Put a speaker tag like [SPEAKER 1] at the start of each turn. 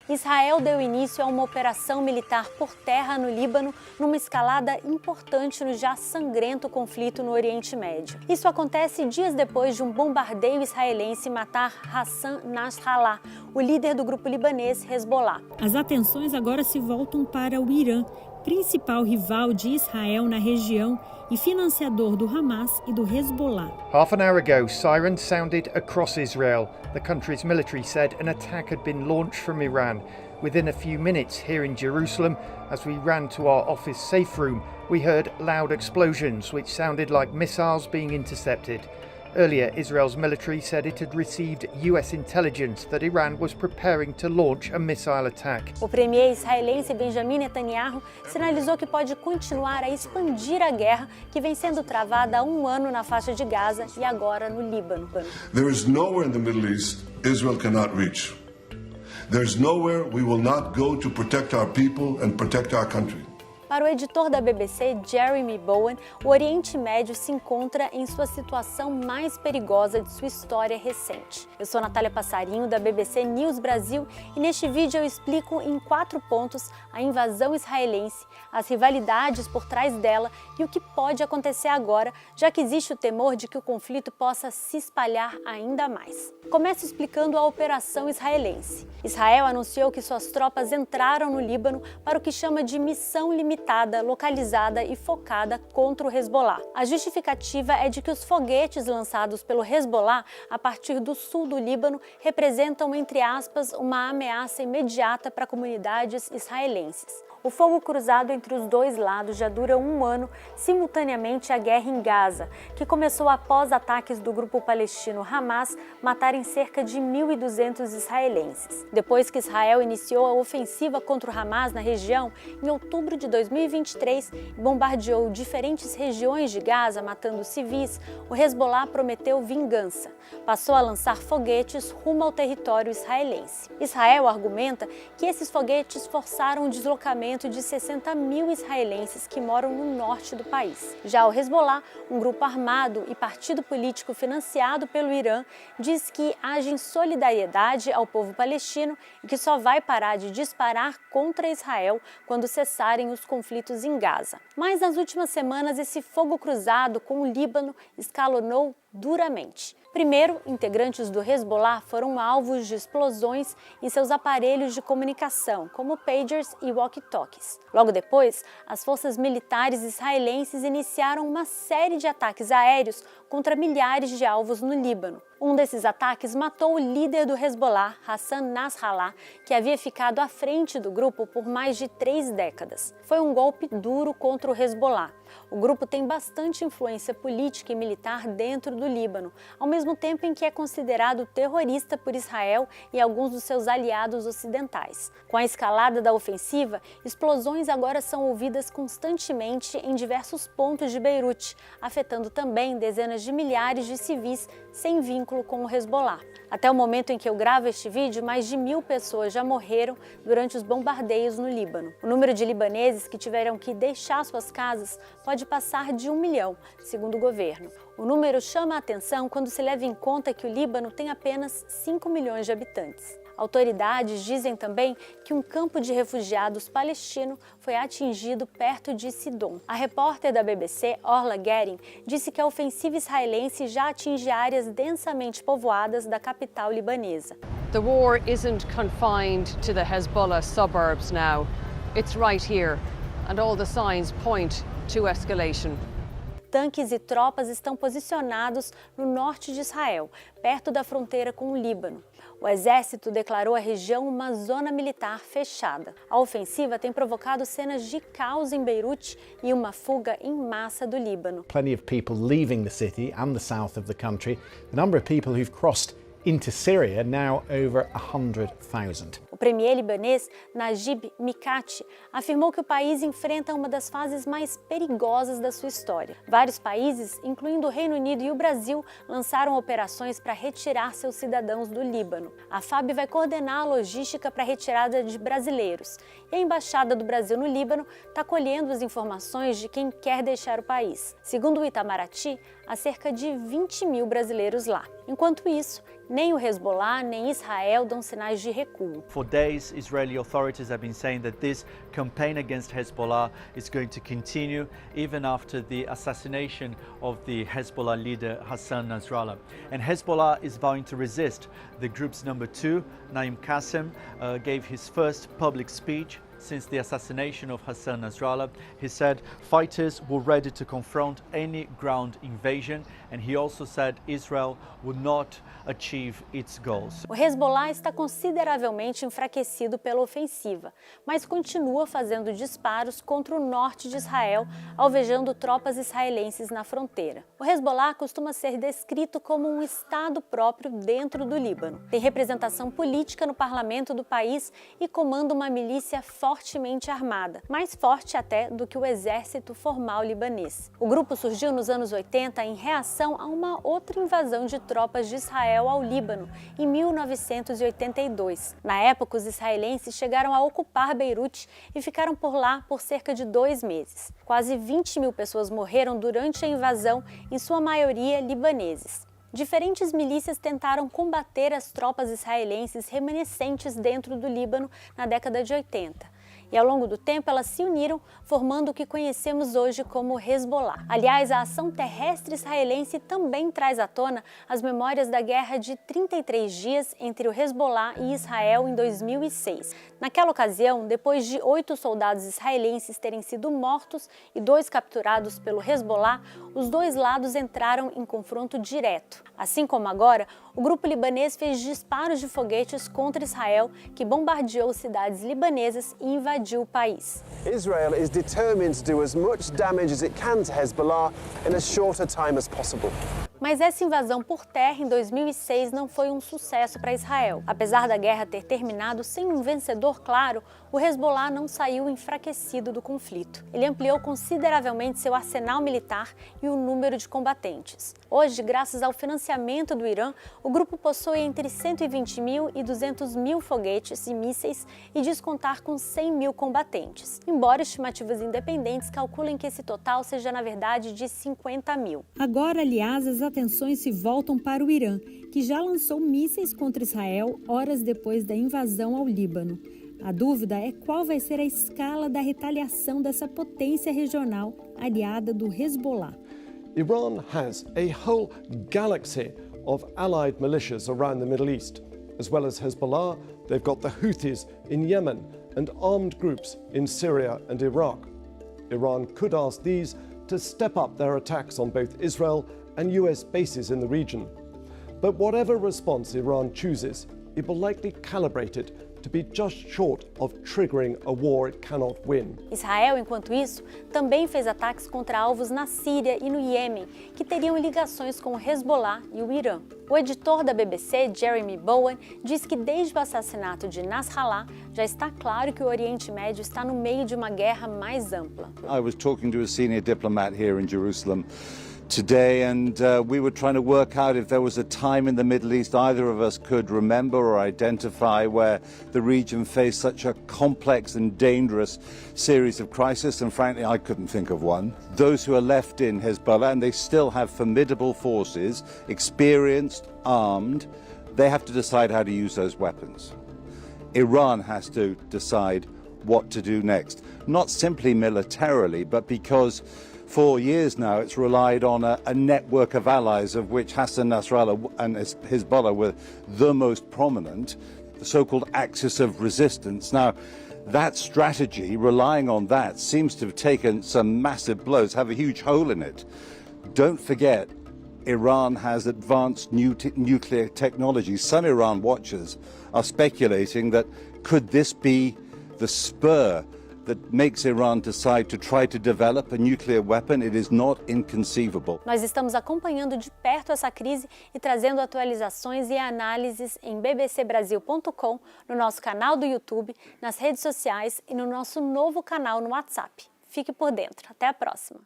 [SPEAKER 1] Israel deu início a uma operação militar por terra no Líbano, numa escalada importante no já sangrento conflito no Oriente Médio. Isso acontece dias depois de um bombardeio israelense matar Hassan Nasrallah, o líder do grupo libanês Hezbollah. As atenções agora se voltam para o Irã, principal rival de Israel na região e financiador do Hamas e do Hezbollah.
[SPEAKER 2] Half an hour ago, sirens sounded across Israel. The country's military said an attack had been launched from Iran. Within a few minutes here in Jerusalem, as we ran to our office safe room, we heard loud explosions which sounded like missiles being intercepted. Earlier, Israel's military said it had received US intelligence that Iran was preparing to launch a missile attack.
[SPEAKER 1] O premier israelense Benjamin Netanyahu sinalizou que pode continuar a expandir a guerra que vem sendo travada há um ano na faixa de Gaza e agora no Líbano.
[SPEAKER 3] There is nowhere in the Middle East Israel cannot reach. There is nowhere we will not go to protect our people and protect our country.
[SPEAKER 1] Para o editor da BBC, Jeremy Bowen, o Oriente Médio se encontra em sua situação mais perigosa de sua história recente. Eu sou Natália Passarinho, da BBC News Brasil, e neste vídeo eu explico em 4 pontos a invasão israelense, as rivalidades por trás dela e o que pode acontecer agora, já que existe o temor de que o conflito possa se espalhar ainda mais. Começo explicando a operação israelense. Israel anunciou que suas tropas entraram no Líbano para o que chama de missão limitada, localizada e focada contra o Hezbollah. A justificativa é de que os foguetes lançados pelo Hezbollah a partir do sul do Líbano representam, entre aspas, uma ameaça imediata para comunidades israelenses. O fogo cruzado entre os dois lados já dura um ano, simultaneamente à guerra em Gaza, que começou após ataques do grupo palestino Hamas matarem cerca de 1.200 israelenses. Depois que Israel iniciou a ofensiva contra o Hamas na região, em outubro de 2023, e bombardeou diferentes regiões de Gaza, matando civis, o Hezbollah prometeu vingança. Passou a lançar foguetes rumo ao território israelense. Israel argumenta que esses foguetes forçaram o deslocamento de 60 mil israelenses que moram no norte do país. Já o Hezbollah, um grupo armado e partido político financiado pelo Irã, diz que age em solidariedade ao povo palestino e que só vai parar de disparar contra Israel quando cessarem os conflitos em Gaza. Mas nas últimas semanas, esse fogo cruzado com o Líbano escalonou duramente. Primeiro, integrantes do Hezbollah foram alvos de explosões em seus aparelhos de comunicação, como pagers e walkie-talkies. Logo depois, as forças militares israelenses iniciaram uma série de ataques aéreos contra milhares de alvos no Líbano. Um desses ataques matou o líder do Hezbollah, Hassan Nasrallah, que havia ficado à frente do grupo por mais de 3 décadas. Foi um golpe duro contra o Hezbollah. O grupo tem bastante influência política e militar dentro do Líbano, ao mesmo tempo em que é considerado terrorista por Israel e alguns dos seus aliados ocidentais. Com a escalada da ofensiva, explosões agora são ouvidas constantemente em diversos pontos de Beirute, afetando também dezenas de milhares de civis sem vínculo com o Hezbollah. Até o momento em que eu gravo este vídeo, mais de 1.000 pessoas já morreram durante os bombardeios no Líbano. O número de libaneses que tiveram que deixar suas casas pode passar de 1 milhão, segundo o governo. O número chama a atenção quando se leva em conta que o Líbano tem apenas 5 milhões de habitantes. Autoridades dizem também que um campo de refugiados palestino foi atingido perto de Sidon. A repórter da BBC, Orla Guerin, disse que a ofensiva israelense já atinge áreas densamente povoadas da capital libanesa.
[SPEAKER 4] The war isn't confined to the Hezbollah suburbs now. It's right here, and all the signs point to escalation.
[SPEAKER 1] Tanques e tropas estão posicionados no norte de Israel, perto da fronteira com o Líbano. O exército declarou a região uma zona militar fechada. A ofensiva tem provocado cenas de caos em Beirute e uma fuga em massa do Líbano.
[SPEAKER 5] Plenty of people leaving the city and the south of the country. The number of people who've crossed into Syria now over 100,000.
[SPEAKER 1] O premier libanês Najib Mikati afirmou que o país enfrenta uma das fases mais perigosas da sua história. Vários países, incluindo o Reino Unido e o Brasil, lançaram operações para retirar seus cidadãos do Líbano. A FAB vai coordenar a logística para a retirada de brasileiros. E a Embaixada do Brasil no Líbano está colhendo as informações de quem quer deixar o país. Segundo o Itamaraty, a cerca de 20 mil brasileiros lá. Enquanto isso, nem o Hezbollah nem Israel dão sinais de recuo.
[SPEAKER 6] For days, Israeli authorities have been saying that this campaign against Hezbollah is going to continue even after the assassination of the Hezbollah leader Hassan Nasrallah. And Hezbollah is vowing to resist. The group's number 2, Naim Qassem, gave his first public speech since the assassination of Hassan Nasrallah. He said fighters were ready to confront any ground invasion, and he also said Israel would not achieve its goals.
[SPEAKER 1] O Hezbollah está consideravelmente enfraquecido pela ofensiva, mas continua fazendo disparos contra o norte de Israel, alvejando tropas israelenses na fronteira. O Hezbollah costuma ser descrito como um estado próprio dentro do Líbano. Tem representação política no parlamento do país e comanda uma milícia fortemente armada, mais forte até do que o exército formal libanês. O grupo surgiu nos anos 80 em reação a uma outra invasão de tropas de Israel ao Líbano, em 1982. Na época, os israelenses chegaram a ocupar Beirute e ficaram por lá por cerca de 2 meses. Quase 20 mil pessoas morreram durante a invasão, em sua maioria libaneses. Diferentes milícias tentaram combater as tropas israelenses remanescentes dentro do Líbano na década de 80. E ao longo do tempo elas se uniram, formando o que conhecemos hoje como Hezbollah. Aliás, a ação terrestre israelense também traz à tona as memórias da guerra de 33 dias entre o Hezbollah e Israel em 2006. Naquela ocasião, depois de 8 soldados israelenses terem sido mortos e 2 capturados pelo Hezbollah, os dois lados entraram em confronto direto. Assim como agora, o grupo libanês fez disparos de foguetes contra Israel, que bombardeou cidades libanesas e invadiu o país.
[SPEAKER 7] Israel is determined to do as much damage as it can to Hezbollah in as short a time as possible.
[SPEAKER 1] Mas essa invasão por terra em 2006 não foi um sucesso para Israel. Apesar da guerra ter terminado sem um vencedor claro, o Hezbollah não saiu enfraquecido do conflito. Ele ampliou consideravelmente seu arsenal militar e o número de combatentes. Hoje, graças ao financiamento do Irã, o grupo possui entre 120 mil e 200 mil foguetes e mísseis e diz contar com 100 mil combatentes, embora estimativas independentes calculem que esse total seja, na verdade, de 50 mil.
[SPEAKER 8] Agora, aliás, as atenções se voltam para o Irã, que já lançou mísseis contra Israel horas depois da invasão ao Líbano. A dúvida é qual vai ser a escala da retaliação dessa potência regional aliada do Hezbollah.
[SPEAKER 9] Iran has a whole galaxy of allied militias around the Middle East. As well as Hezbollah, they've got the Houthis in Yemen and armed groups in Syria and Iraq. Iran could ask these to step up their attacks on both Israel and US bases in the region. But whatever response Iran chooses, it will likely calibrate it to be just short of triggering a war it cannot win.
[SPEAKER 1] Israel, enquanto isso, também fez ataques contra alvos na Síria e no Iêmen, que teriam ligações com o Hezbollah e o Irã. O editor da BBC, Jeremy Bowen, diz que desde o assassinato de Nasrallah, já está claro que o Oriente Médio está no meio de uma guerra mais ampla.
[SPEAKER 10] I was talking to a senior diplomat here in Jerusalem today, and we were trying to work out if there was a time in the Middle East either of us could remember or identify where the region faced such a complex and dangerous series of crises, and frankly I couldn't think of one. Those who are left in Hezbollah, and they still have formidable forces, experienced, armed, they have to decide how to use those weapons. Iran has to decide what to do next, not simply militarily, but because for years now it's relied on a network of allies, of which Hassan Nasrallah and Hezbollah were the most prominent, the so-called axis of resistance. Now, that strategy, relying on that, seems to have taken some massive blows, have a huge hole in it. Don't forget, Iran has advanced nuclear technology. Some Iran watchers are speculating that could this be the spur that makes Iran decide to try to develop a nuclear weapon? It is not inconceivable.
[SPEAKER 1] Nós estamos acompanhando de perto essa crise e trazendo atualizações e análises em bbcbrasil.com, no nosso canal do YouTube, nas redes sociais e no nosso novo canal no WhatsApp. Fique por dentro. Até a próxima.